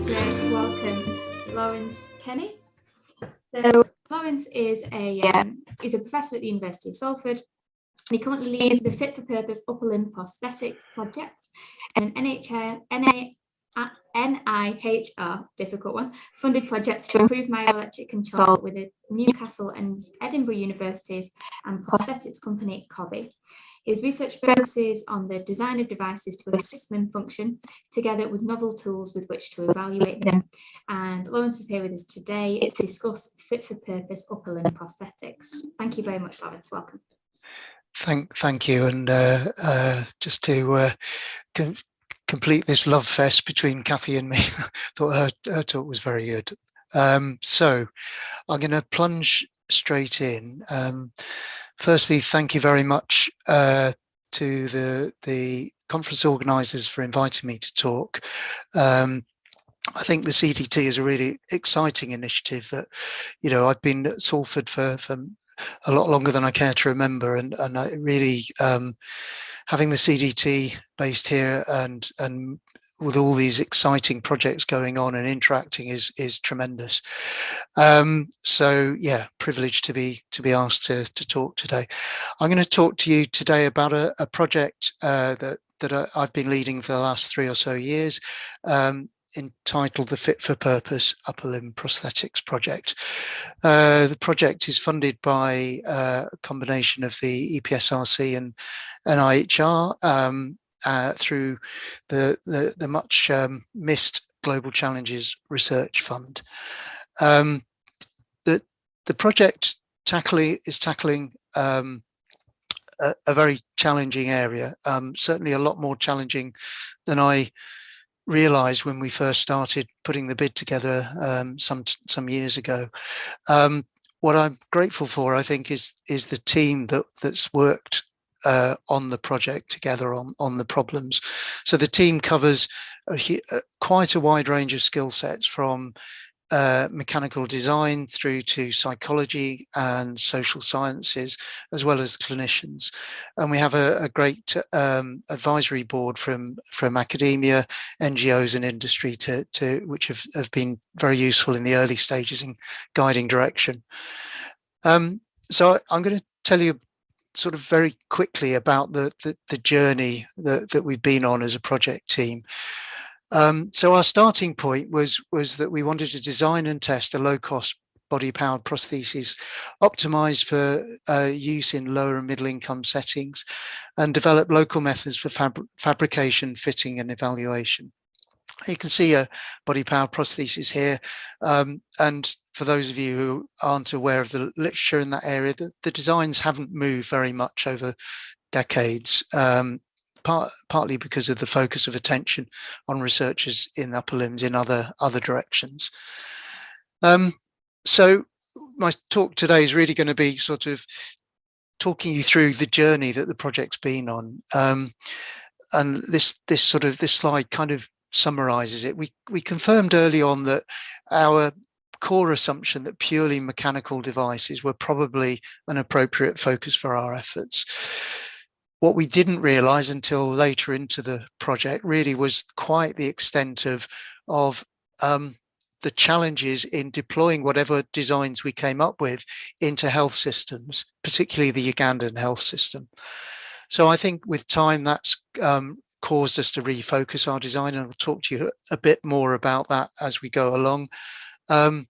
like to welcome Laurence Kenney. So Laurence is a professor at the University of Salford. He currently leads the Fit for Purpose Upper Limb Prosthetics project, an NIHR, difficult one, funded project to improve myoelectric control with the Newcastle and Edinburgh universities and prosthetics company Kenney. His research focuses on the design of devices to assist limb function, together with novel tools with which to evaluate them. And Laurence is here with us today to discuss fit for purpose upper limb prosthetics. Thank you very much, Laurence. Welcome. Thank you. And just to complete this love fest between Kathy and me, I thought her talk was very good. So I'm going to plunge straight in. Firstly, thank you very much to the conference organisers for inviting me to talk. I think the CDT is a really exciting initiative that, you know, I've been at Salford for a lot longer than I care to remember, and I really having the CDT based here and with all these exciting projects going on and interacting is tremendous. So yeah, privileged to be asked to talk today. I'm going to talk to you today about a project that I've been leading for the last 3 or so years, entitled the Fit for Purpose Upper Limb Prosthetics Project. The project is funded by a combination of the EPSRC and NIHR through the much missed Global Challenges Research Fund. The project is tackling a very challenging area, certainly a lot more challenging than I realized when we first started putting the bid together some years ago. What I'm grateful for, I think, is the team that's worked on the project together on the problems. So the team covers quite a wide range of skill sets, from mechanical design through to psychology and social sciences, as well as clinicians. And we have a great advisory board from academia, NGOs and industry which have been very useful in the early stages in guiding direction. So I'm going to tell you sort of very quickly about the journey that we've been on as a project team. So our starting point was that we wanted to design and test a low-cost body-powered prosthesis optimized for use in lower and middle-income settings, and develop local methods for fabrication, fitting, and evaluation. You can see a body-powered prosthesis here, and for those of you who aren't aware of the literature in that area, the designs haven't moved very much over decades. Partly because of the focus of attention on researchers in upper limbs in other directions. So my talk today is really going to be sort of talking you through the journey that the project's been on. And this slide kind of summarizes it. We confirmed early on that our core assumption that purely mechanical devices were probably an appropriate focus for our efforts. What we didn't realize until later into the project really was quite the extent of the challenges in deploying whatever designs we came up with into health systems, particularly the Ugandan health system. So I think with time that's caused us to refocus our design, and I'll talk to you a bit more about that as we go along. And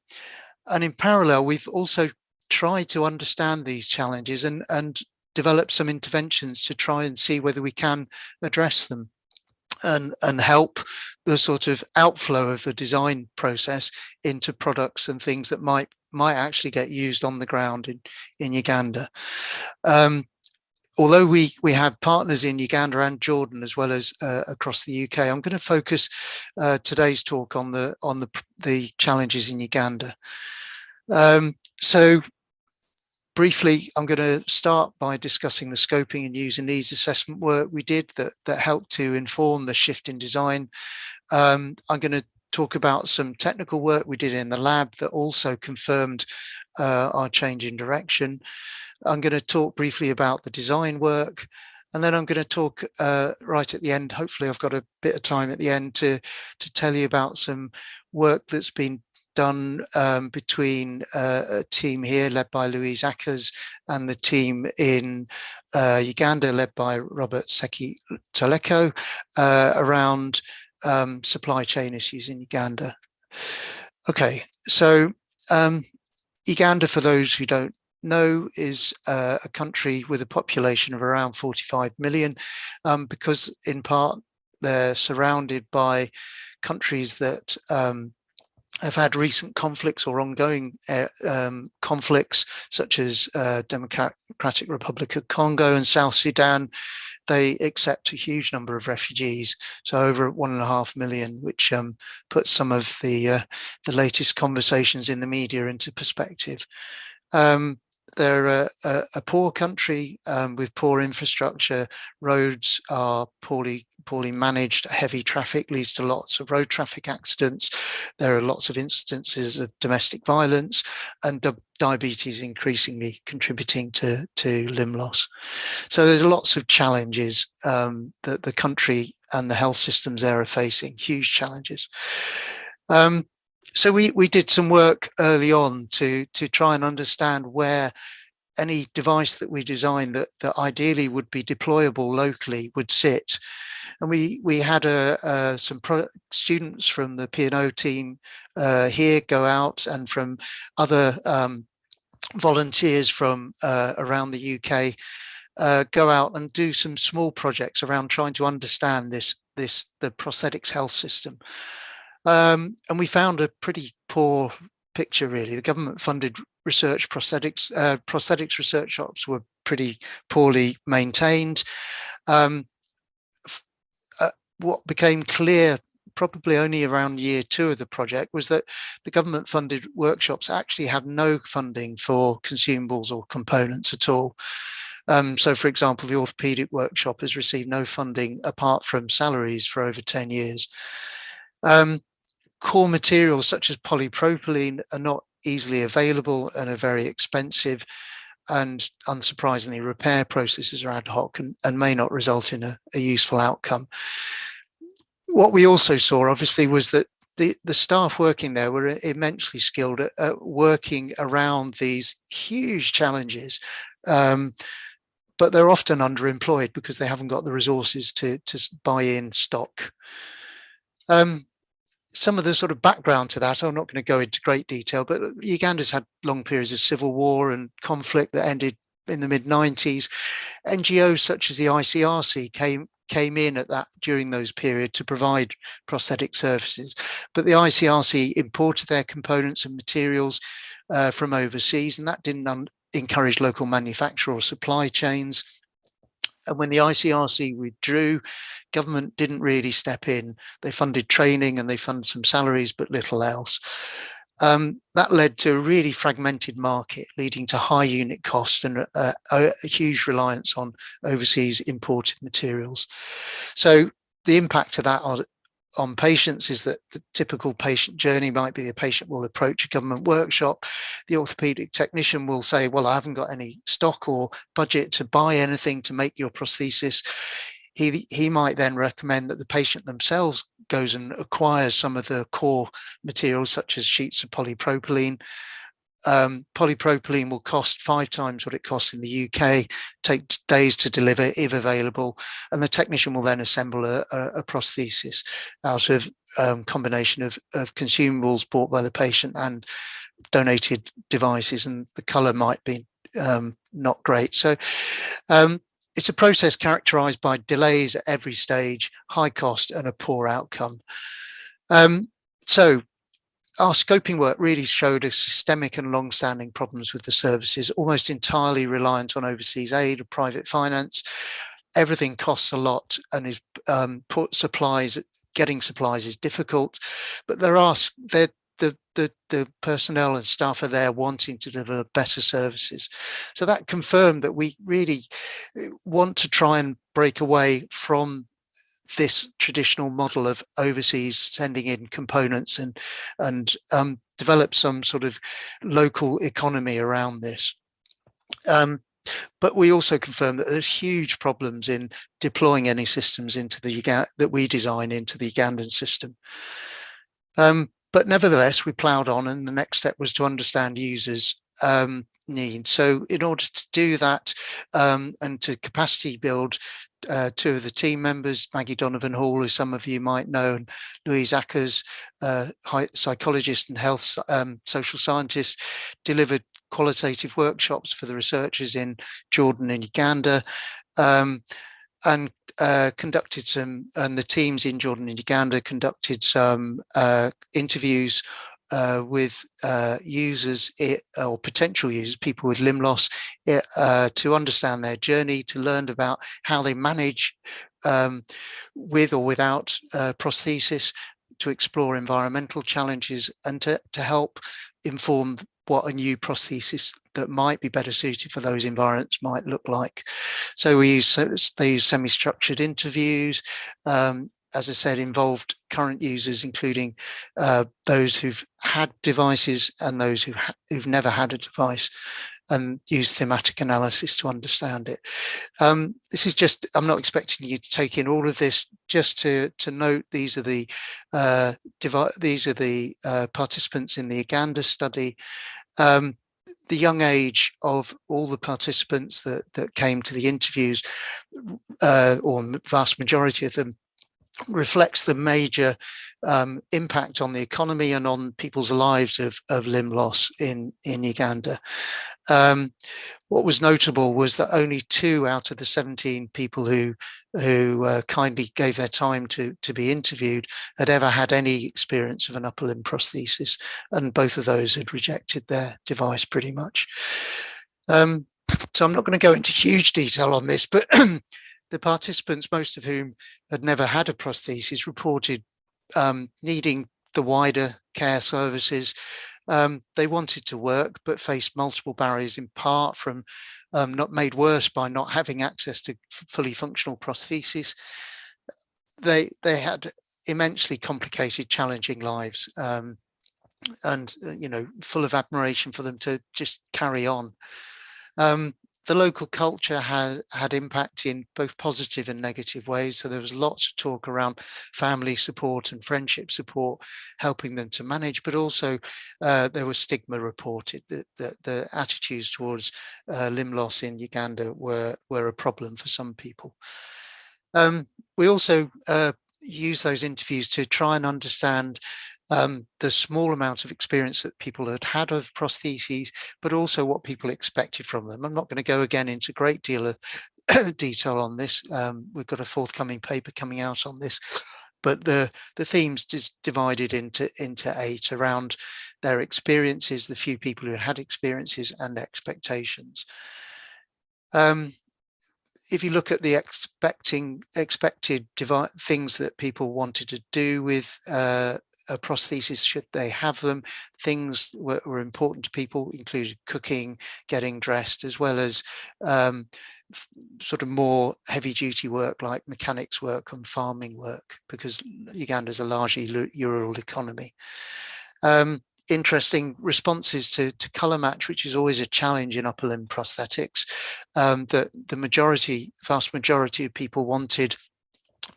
in parallel, we've also tried to understand these challenges and develop some interventions to try and see whether we can address them and help the sort of outflow of the design process into products and things that might actually get used on the ground in Uganda. Although we have partners in Uganda and Jordan, as well as across the UK, I'm going to focus today's talk on the challenges in Uganda. So briefly, I'm going to start by discussing the scoping and user needs assessment work we did that helped to inform the shift in design. I'm going to talk about some technical work we did in the lab that also confirmed our change in direction. I'm going to talk briefly about the design work, And then I'm going to talk right at the end. Hopefully I've got a bit of time at the end to tell you about some work that's been done between a team here led by Louise Ackers and the team in Uganda led by Robert Seki Toleko around supply chain issues in Uganda. Okay, so Uganda, for those who don't know, is a country with a population of around 45 million, because in part they're surrounded by countries that have had recent conflicts or ongoing conflicts, such as Democratic Republic of Congo and South Sudan. They accept a huge number of refugees, so over 1.5 million, which puts some of the latest conversations in the media into perspective. They're a poor country with poor infrastructure. Roads are poorly managed. Heavy traffic leads to lots of road traffic accidents. There are lots of instances of domestic violence, and diabetes increasingly contributing to limb loss. So there's lots of challenges that the country and the health systems there are facing, huge challenges. So we did some work early on to try and understand where any device that we designed that ideally would be deployable locally would sit. And we had some students from the P&O team here go out, and from other volunteers from around the UK go out and do some small projects around trying to understand the prosthetics health system. And we found a pretty poor picture, really. The government-funded research prosthetics research shops were pretty poorly maintained. What became clear probably only around year 2 of the project was that the government-funded workshops actually have no funding for consumables or components at all. So, for example, the orthopedic workshop has received no funding apart from salaries for over 10 years. Core materials such as polypropylene are not easily available and are very expensive, and unsurprisingly repair processes are ad hoc and may not result in a useful outcome. What we also saw obviously was that the staff working there were immensely skilled at working around these huge challenges, but they're often underemployed because they haven't got the resources to buy in stock. Some of the sort of background to that, I'm not going to go into great detail, but Uganda's had long periods of civil war and conflict that ended in the mid-90s. NGOs such as the ICRC came in at that during those periods to provide prosthetic services, but the ICRC imported their components and materials from overseas, and that didn't encourage local manufacture or supply chains. And when the ICRC withdrew, government didn't really step in. They funded training and they funded some salaries, but little else. That led to a really fragmented market, leading to high unit costs and a huge reliance on overseas imported materials. So the impact of that on patients is that the typical patient journey might be the patient will approach a government workshop. The orthopedic technician will say, well, I haven't got any stock or budget to buy anything to make your prosthesis. He might then recommend that the patient themselves goes and acquires some of the core materials, such as sheets of polypropylene. Polypropylene will cost 5 times what it costs in the UK, take days to deliver if available, and the technician will then assemble a prosthesis out of combination of consumables bought by the patient and donated devices, and the colour might be not great. So it's a process characterised by delays at every stage, high cost and a poor outcome. So our scoping work really showed a systemic and long-standing problems with the services, almost entirely reliant on overseas aid or private finance. Everything costs a lot, and is getting supplies is difficult, but the personnel and staff are there wanting to deliver better services. So that confirmed that we really want to try and break away from this traditional model of overseas sending in components and develop some sort of local economy around this. But we also confirmed that there's huge problems in deploying any systems into that we design into the Ugandan system. But nevertheless, we ploughed on, and the next step was to understand users' needs. So in order to do that and to capacity build, two of the team members, Maggie Donovan Hall, who some of you might know, and Louise Ackers, psychologist and health social scientist, delivered qualitative workshops for the researchers in Jordan and Uganda, and conducted some, and the teams in Jordan and Uganda conducted some interviews with users or potential users, people with limb loss, to understand their journey, to learn about how they manage with or without prosthesis, to explore environmental challenges, and to help inform what a new prosthesis that might be better suited for those environments might look like. So they use semi-structured interviews, as I said, involved current users, including those who've had devices and those who've never had a device, and use thematic analysis to understand it. This is just, I'm not expecting you to take in all of this, just to note these are the participants in the Uganda study. The young age of all the participants that came to the interviews, or the vast majority of them, reflects the major impact on the economy and on people's lives of limb loss in Uganda. What was notable was that only 2 out of the 17 people who kindly gave their time to be interviewed had ever had any experience of an upper limb prosthesis, and both of those had rejected their device pretty much. So I'm not going to go into huge detail on this, but the participants, most of whom had never had a prosthesis, reported needing the wider care services. They wanted to work, but faced multiple barriers, in part from not made worse by not having access to fully functional prosthesis. They had immensely complicated, challenging lives, and full of admiration for them to just carry on. The local culture had impact in both positive and negative ways. So there was lots of talk around family support and friendship support, helping them to manage, but also there was stigma reported that the attitudes towards limb loss in Uganda were a problem for some people. We also use those interviews to try and understand the small amount of experience that people had had of prostheses, but also what people expected from them. I'm not going to go again into a great deal of detail on this. We've got a forthcoming paper coming out on this, but the themes divided into 8 around their experiences, the few people who had experiences, and expectations. If you look at the expected things that people wanted to do with a prosthesis, should they have them, things were important to people, included cooking, getting dressed, as well as sort of more heavy duty work like mechanics work and farming work, because Uganda is a largely rural economy. Interesting responses to colour match, which is always a challenge in upper limb prosthetics. The vast majority of people wanted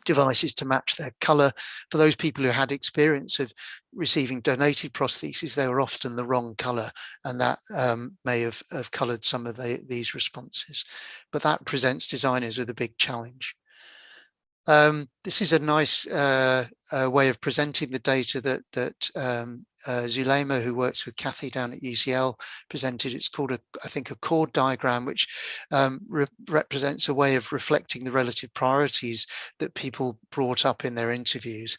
devices to match their colour. For those people who had experience of receiving donated prostheses, they were often the wrong colour, and that may have coloured some of these responses. But that presents designers with a big challenge. This is a nice way of presenting the data that Zulema, who works with Kathy down at UCL, presented. It's called, I think, a chord diagram, which represents a way of reflecting the relative priorities that people brought up in their interviews.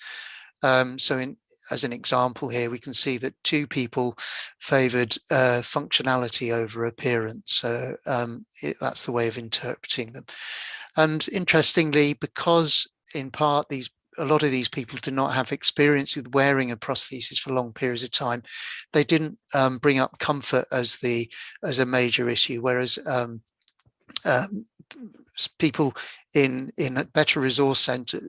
As an example here, we can see that 2 people favoured functionality over appearance. That's the way of interpreting them. And interestingly, because in part a lot of these people did not have experience with wearing a prosthesis for long periods of time, they didn't bring up comfort as a major issue, whereas people in better resource center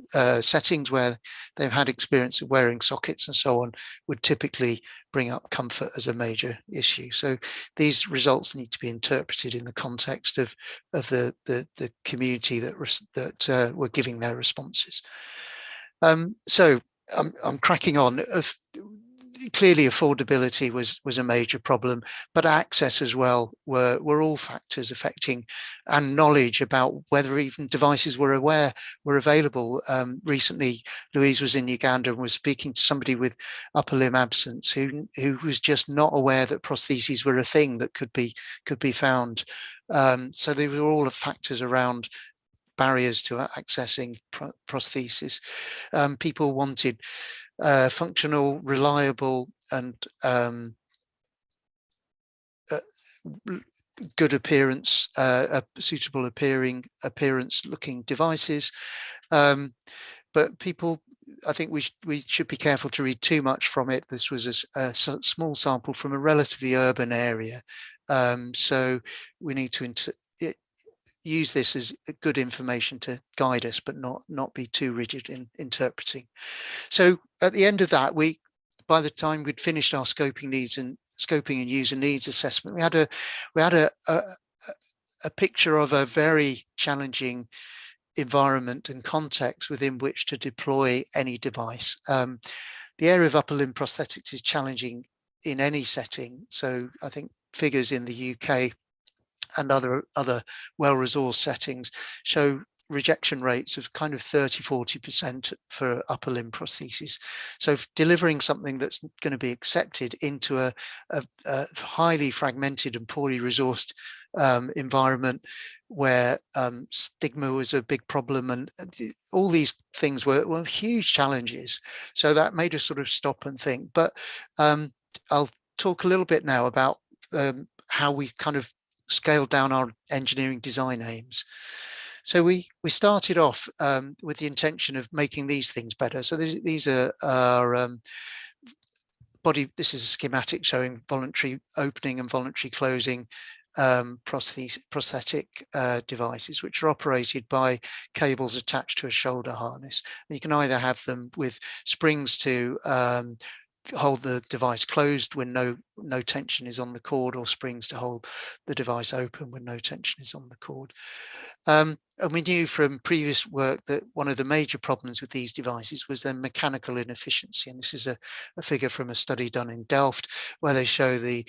settings where they've had experience of wearing sockets and so on would typically bring up comfort as a major issue. So these results need to be interpreted in the context of the community that were giving their responses. So I'm cracking on. Clearly affordability was a major problem, but access as well were all factors affecting, and knowledge about whether even devices were available. Recently, Louise was in Uganda and was speaking to somebody with upper limb absence who was just not aware that prostheses were a thing that could be found. So they were all factors around barriers to accessing prostheses. People wanted functional, reliable, and good appearance, suitable appearance looking devices. But people, I think we should be careful to read too much from it. This was a small sample from a relatively urban area. So we need to use this as good information to guide us, but not be too rigid in interpreting. So at the end of that, by the time we'd finished our scoping and user needs assessment, we had a picture of a very challenging environment and context within which to deploy any device. The area of upper limb prosthetics is challenging in any setting. So I think figures in the UK and other well-resourced settings show rejection rates of kind of 30–40% for upper limb prostheses. So delivering something that's going to be accepted into a highly fragmented and poorly resourced environment where stigma was a big problem, and all these things were huge challenges. So that made us sort of stop and think. But I'll talk a little bit now about how we kind of scaled down our engineering design aims. So we started off with the intention of making these things better. So these are body. This is a schematic showing voluntary opening and voluntary closing prosthetic devices, which are operated by cables attached to a shoulder harness. And you can either have them with springs to hold the device closed when no tension is on the cord, or springs to hold the device open when no tension is on the cord. And we knew from previous work that one of the major problems with these devices was their mechanical inefficiency. And this is a figure from a study done in Delft, where they show the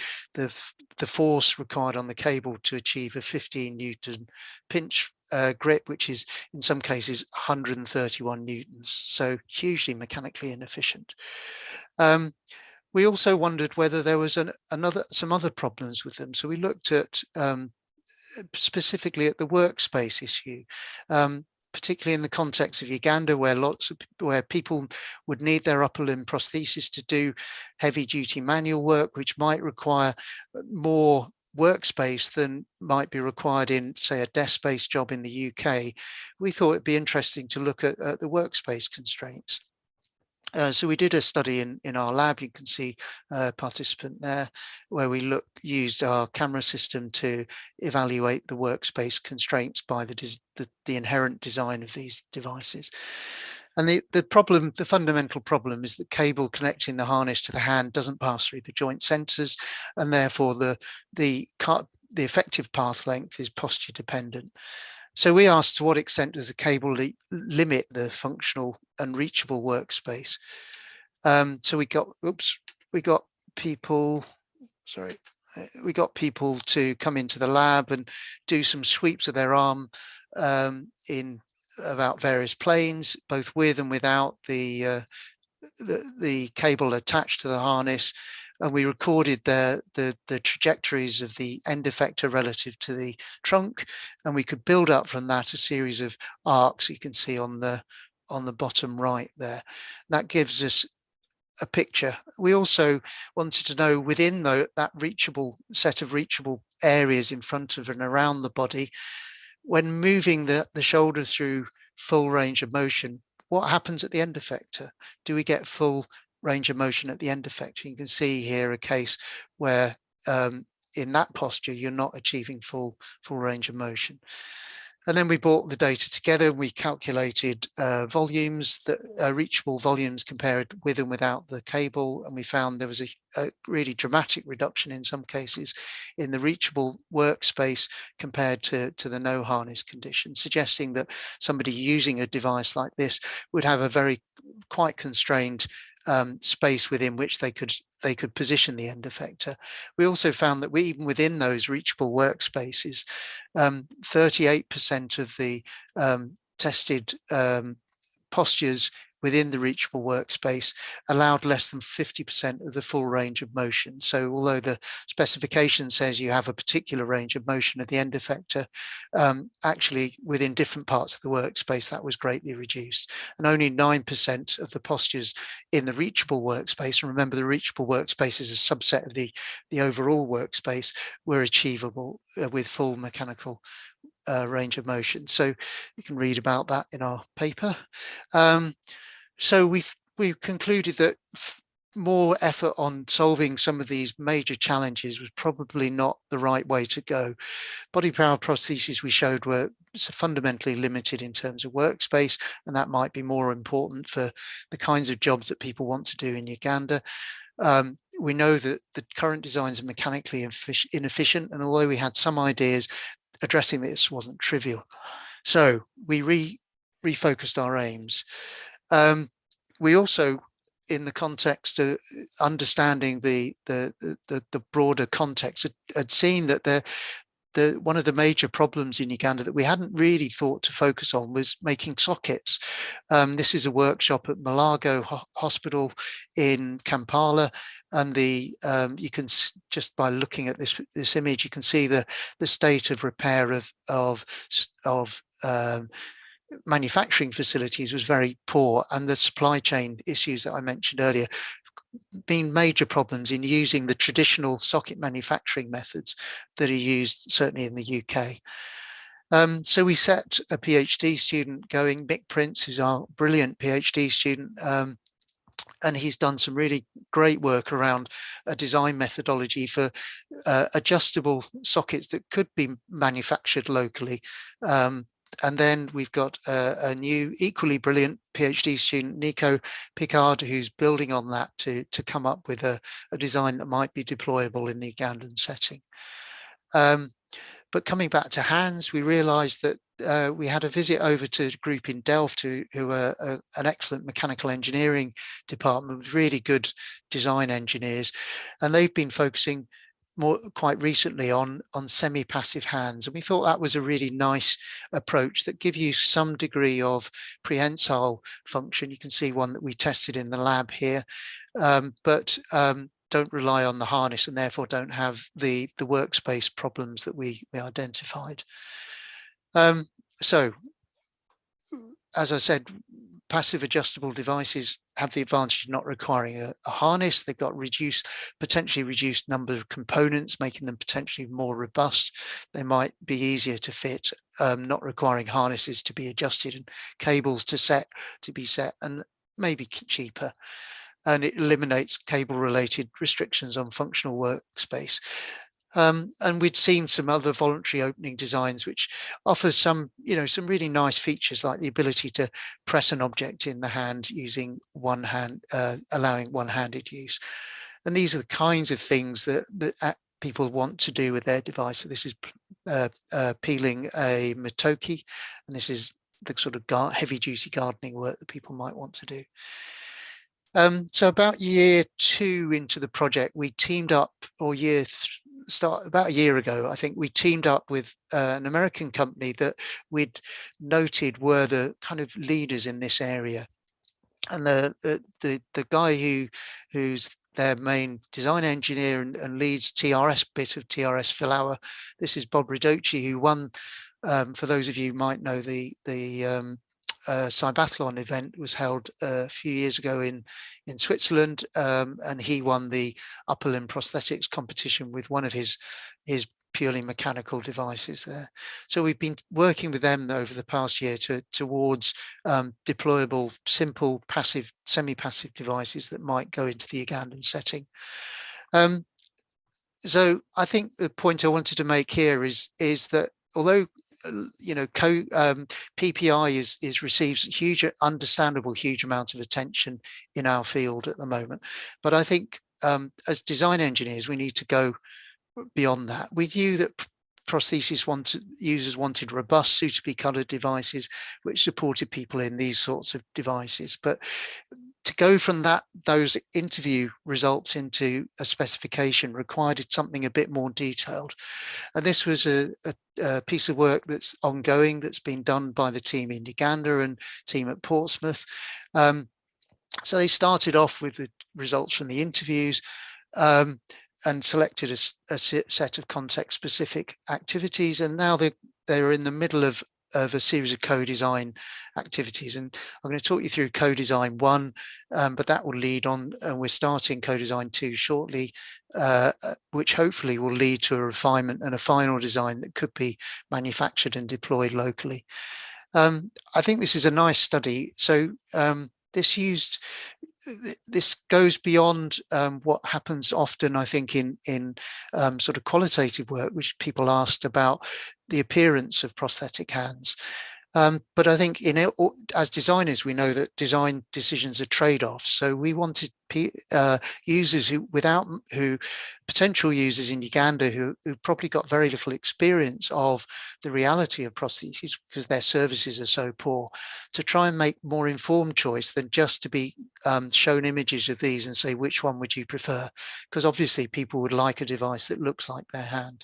force required on the cable to achieve a 15 Newton pinch grip, which is in some cases 131 newtons, so hugely mechanically inefficient. We also wondered whether there was some other problems with them. So we looked at specifically at the workspace issue, particularly in the context of Uganda, where people would need their upper limb prosthesis to do heavy duty manual work, which might require more workspace than might be required in, say, a desk-based job in the UK. We thought it'd be interesting to look at the workspace constraints. So we did a study in our lab. You can see a participant there, where we used our camera system to evaluate the workspace constraints by the inherent design of these devices. And the fundamental problem is that cable connecting the harness to the hand doesn't pass through the joint centers, and therefore the effective path length is posture dependent. So we asked, to what extent does the cable limit the functional and reachable workspace? So we got people to come into the lab and do some sweeps of their arm about various planes, both with and without the cable attached to the harness. And we recorded the trajectories of the end effector relative to the trunk, and we could build up from that a series of arcs you can see on the bottom right there. That gives us a picture. We also wanted to know, within that reachable set of reachable areas in front of and around the body, when moving the shoulder through full range of motion, what happens at the end effector? Do we get full range of motion at the end effector? You can see here a case where in that posture, you're not achieving full range of motion. And then we brought the data together. We calculated volumes, reachable volumes compared with and without the cable, and we found there was a really dramatic reduction in some cases in the reachable workspace compared to the no harness condition, suggesting that somebody using a device like this would have a quite constrained space within which they could position the end effector. We also found that even within those reachable workspaces, 38% of the tested postures within the reachable workspace allowed less than 50% of the full range of motion. So although the specification says you have a particular range of motion at the end effector, actually within different parts of the workspace that was greatly reduced. And only 9% of the postures in the reachable workspace, and remember the reachable workspace is a subset of the overall workspace, were achievable with full mechanical range of motion. So you can read about that in our paper. So we've concluded that more effort on solving some of these major challenges was probably not the right way to go. Body power prostheses we showed were fundamentally limited in terms of workspace, and that might be more important for the kinds of jobs that people want to do in Uganda. We know that the current designs are mechanically inefficient, and although we had some ideas, addressing this wasn't trivial. So we refocused our aims. We also, in the context of understanding the broader context, had seen that one of the major problems in Uganda that we hadn't really thought to focus on was making sockets. This is a workshop at Malago Hospital in Kampala, and you can just by looking at this image, you can see the state of repair of manufacturing facilities was very poor, and the supply chain issues that I mentioned earlier been major problems in using the traditional socket manufacturing methods that are used certainly in the UK. So we set a PhD student going, Mick Prince, who's our brilliant PhD student, and he's done some really great work around a design methodology for adjustable sockets that could be manufactured locally. And then we've got a new, equally brilliant PhD student, Nico Picard, who's building on that to come up with a design that might be deployable in the Ugandan setting. But coming back to hands, we realized that we had a visit over to a group in Delft who are an excellent mechanical engineering department with really good design engineers. And they've been focusing quite recently on semi-passive hands, and we thought that was a really nice approach that give you some degree of prehensile function. You can see one that we tested in the lab here, but don't rely on the harness and therefore don't have the workspace problems that we identified. So as I said, passive adjustable devices have the advantage of not requiring a harness. They've got potentially reduced number of components, making them potentially more robust. They might be easier to fit, not requiring harnesses to be adjusted and cables to be set, and maybe cheaper. And it eliminates cable-related restrictions on functional workspace. And we'd seen some other voluntary opening designs which offers some really nice features, like the ability to press an object in the hand using one hand, allowing one-handed use. And these are the kinds of things that people want to do with their device. So this is peeling a matoke, and this is the sort of heavy-duty gardening work that people might want to do. So about year 2 into the project, we teamed up, or about a year ago, I think, we teamed up with an American company that we'd noted were the kind of leaders in this area. And the guy who's their main design engineer and leads bit of TRS Philawa, this is Bob Ridoci, who won, for those of you who might know, the Cybathlon event was held a few years ago in Switzerland, and he won the upper limb prosthetics competition with one of his purely mechanical devices there. So we've been working with them over the past year towards deployable, simple, passive, semi-passive devices that might go into the Ugandan setting. So I think the point I wanted to make here is that although PPI receives understandable huge amount of attention in our field at the moment, but I think as design engineers we need to go beyond that. We knew that prosthesis users wanted robust, suitably coloured devices which supported people in these sorts of devices, but to go from those interview results into a specification required something a bit more detailed. And this was a piece of work that's ongoing, that's been done by the team in Uganda and team at Portsmouth. So they started off with the results from the interviews and selected a set of context-specific activities, and now they're in the middle of a series of co-design activities, and I'm going to talk you through co-design 1, but that will lead on, and we're starting co-design 2 shortly, which hopefully will lead to a refinement and a final design that could be manufactured and deployed locally. I think this is a nice study. So this goes beyond what happens often, I think, in sort of qualitative work, which people asked about the appearance of prosthetic hands. But I think as designers, we know that design decisions are trade-offs. So we wanted users potential users in Uganda who probably got very little experience of the reality of prostheses because their services are so poor, to try and make more informed choice than just to be shown images of these and say, which one would you prefer? Because obviously people would like a device that looks like their hand.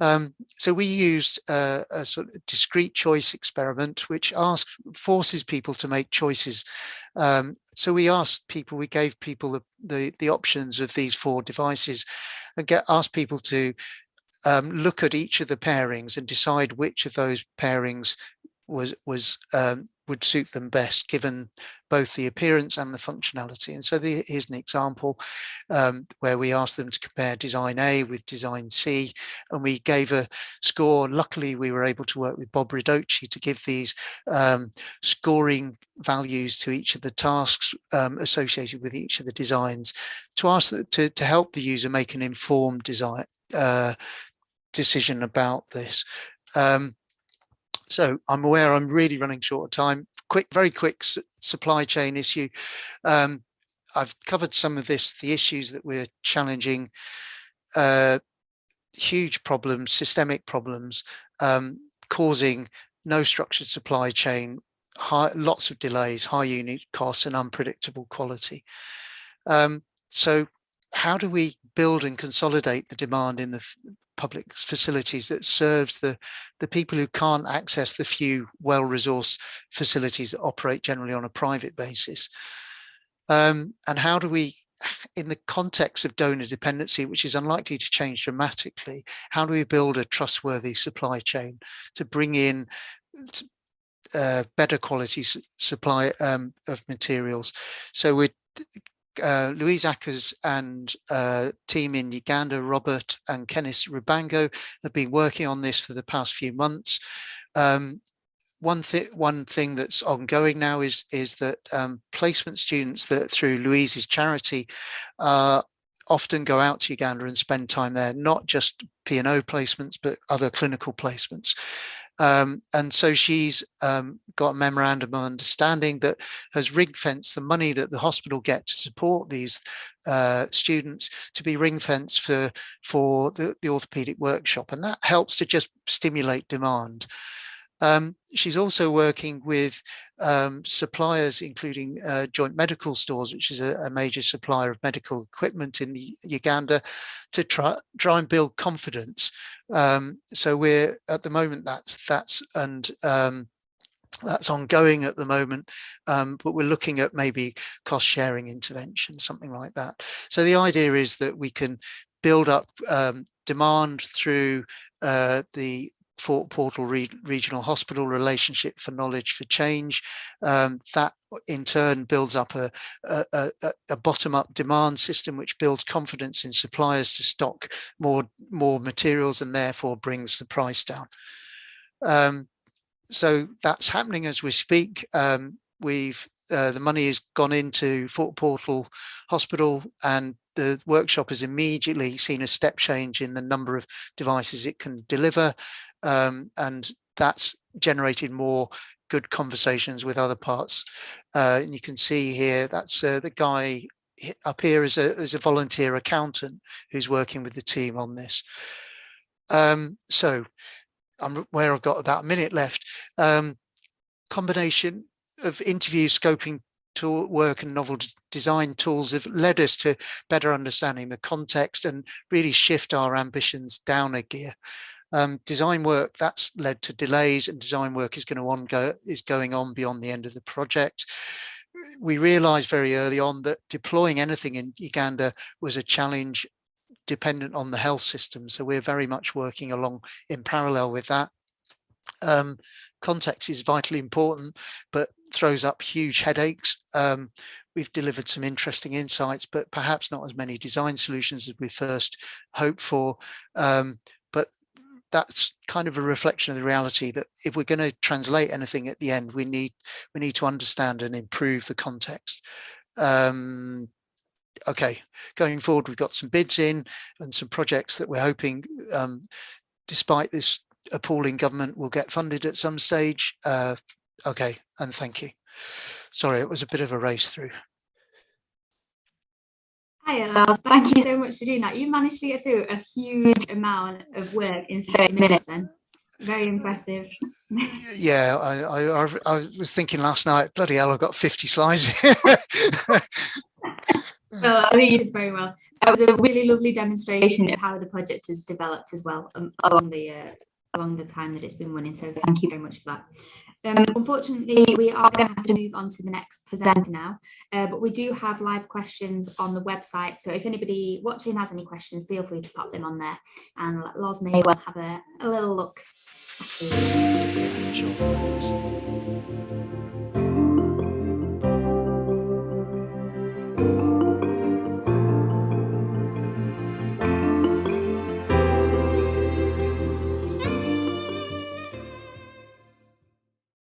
So we used a sort of discrete choice experiment, which forces people to make choices. So we gave people the options of these 4 devices, and asked people to look at each of the pairings and decide which of those pairings would suit them best, given both the appearance and the functionality. And so here's an example where we asked them to compare design A with design C, and we gave a score. Luckily, we were able to work with Bob Ridoci to give these scoring values to each of the tasks associated with each of the designs, to ask to help the user make an informed design decision about this. So I'm aware I'm really running short of time. Very quick supply chain issue. I've covered some of the issues that we're challenging, huge problems, systemic problems, causing no structured supply chain, lots of delays, high unit costs and unpredictable quality. So how do we build and consolidate the demand in the public facilities that serves the people who can't access the few well-resourced facilities that operate generally on a private basis? And how do we, in the context of donor dependency, which is unlikely to change dramatically, how do we build a trustworthy supply chain to bring in better quality supply of materials? So we're Louise Ackers and team in Uganda, Robert and Kenneth Rubango, have been working on this for the past few months. One thing that's ongoing now is that placement students that through Louise's charity often go out to Uganda and spend time there, not just P&O placements, but other clinical placements. And so she's got a memorandum of understanding that has ring-fenced the money that the hospital get to support these students to be ring-fenced for the orthopedic workshop, and that helps to just stimulate demand. She's also working with suppliers, including Joint Medical Stores, which is a major supplier of medical equipment in Uganda, to try and build confidence. So we're at the moment that's ongoing at the moment, but we're looking at maybe cost sharing intervention, something like that. So the idea is that we can build up demand through the Fort Portal Regional Hospital Relationship for Knowledge for Change. That in turn builds up a bottom-up demand system, which builds confidence in suppliers to stock more materials and therefore brings the price down. So that's happening as we speak. The money has gone into Fort Portal Hospital, and the workshop has immediately seen a step change in the number of devices it can deliver, and that's generated more good conversations with other parts. And you can see here, that's the guy up here is a volunteer accountant who's working with the team on this. So I'm where I've got about a minute left. Combination of interview, scoping tool work and novel design tools have led us to better understanding the context and really shift our ambitions down a gear. Design work, that's led to delays, and design work is going on beyond the end of the project. We realized very early on that deploying anything in Uganda was a challenge dependent on the health system. So we're very much working along in parallel with that. Context is vitally important, but throws up huge headaches. We've delivered some interesting insights, but perhaps not as many design solutions as we first hoped for. But that's kind of a reflection of the reality that if we're going to translate anything at the end, we need to understand and improve the context. Okay, going forward, we've got some bids in and some projects that we're hoping, despite this appalling government, will get funded at some stage. Okay, and thank you. Sorry, it was a bit of a race through. Hi, Laurence. Thank you so much for doing that. You managed to get through a huge amount of work in 30 minutes then. Very impressive. Yeah, I was thinking last night, bloody hell, I've got 50 slides. Well, I think you did very well. That was a really lovely demonstration of how the project has developed as well along the time that it's been running. So thank you very much for that. Unfortunately, we are going to have to move on to the next presenter now, but we do have live questions on the website. So if anybody watching has any questions, feel free to pop them on there, and Loz may well have a little look. Sure.